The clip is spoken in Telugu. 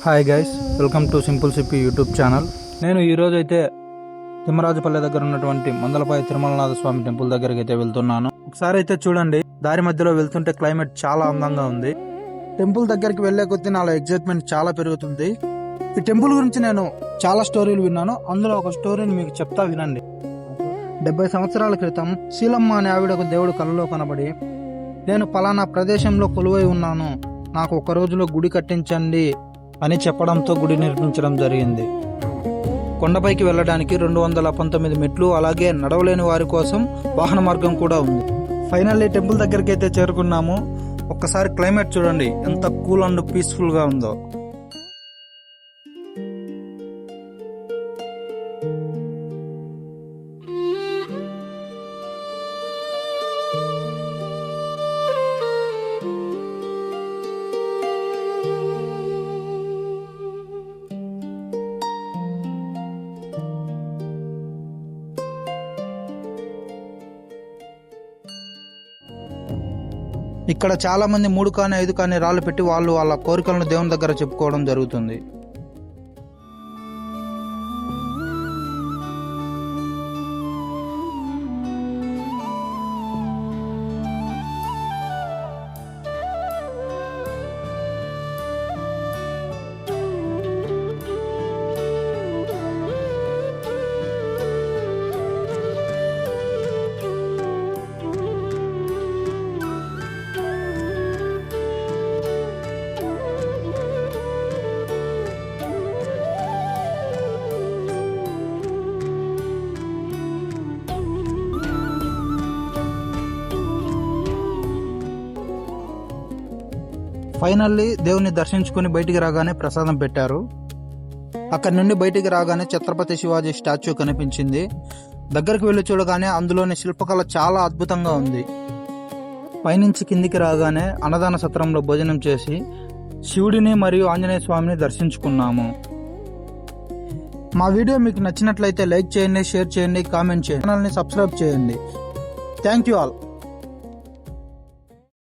Hi guys, welcome to Simple Sippi YouTube channel. నేను ఈరోజు అయితే తిమ్మరాజుపల్లె దగ్గర ఉన్నటువంటి మందలపాయ తిరుమలనాథ స్వామి టెంపుల్ దగ్గరికి అయితే వెళ్తున్నాను. ఒకసారి అయితే చూడండి, దారి మధ్యలో వెళ్తుంటే క్లైమేట్ చాలా అందంగా ఉంది. టెంపుల్ దగ్గరికి వెళ్లే కొద్దీ నాలో ఎగ్జైట్మెంట్ చాలా పెరుగుతుంది. ఈ టెంపుల్ గురించి నేను చాలా స్టోరీలు విన్నాను. అందులో ఒక స్టోరీని మీకు చెప్తా, వినండి. 70 సంవత్సరాల క్రితం శీలమ్మ అనే ఆవిడకు దేవుడు కలలో కనబడి, నేను పలానా ప్రదేశంలో కొలువై ఉన్నాను, నాకు ఒక రోజులో గుడి కట్టించండి అని చెప్పడంతో గుడి నిర్మించడం జరిగింది. కొండపైకి వెళ్ళడానికి 219 మెట్లు, అలాగే నడవలేని వారి కోసం వాహన మార్గం కూడా ఉంది. ఫైనల్లీ టెంపుల్ దగ్గరికి అయితే చేరుకున్నాము. ఒక్కసారి క్లైమేట్ చూడండి, ఎంత కూల్ అండ్ పీస్ఫుల్ గా ఉందో. ఇక్కడ చాలా మంది 3 కానీ 5 కానీ రాళ్ళు పెట్టి వాళ్ళ కోరికలను దేవుని దగ్గర చెప్పుకోవడం జరుగుతుంది. ఫైనల్లీ దేవుని దర్శించుకుని బయటికి రాగానే ప్రసాదం పెట్టారు. అక్కడి నుండి బయటికి రాగానే ఛత్రపతి శివాజీ స్టాచ్యూ కనిపించింది. దగ్గరికి వెళ్ళి చూడగానే అందులోని శిల్పకళ చాలా అద్భుతంగా ఉంది. పైనుంచి కిందికి రాగానే అన్నదాన సత్రంలో భోజనం చేసి శివుడిని మరియు ఆంజనేయ స్వామిని దర్శించుకున్నాము. మా వీడియో మీకు నచ్చినట్లయితే లైక్ చేయండి, షేర్ చేయండి, కామెంట్ చేయండి, ఛానల్ని సబ్స్క్రైబ్ చేయండి. Thank you all.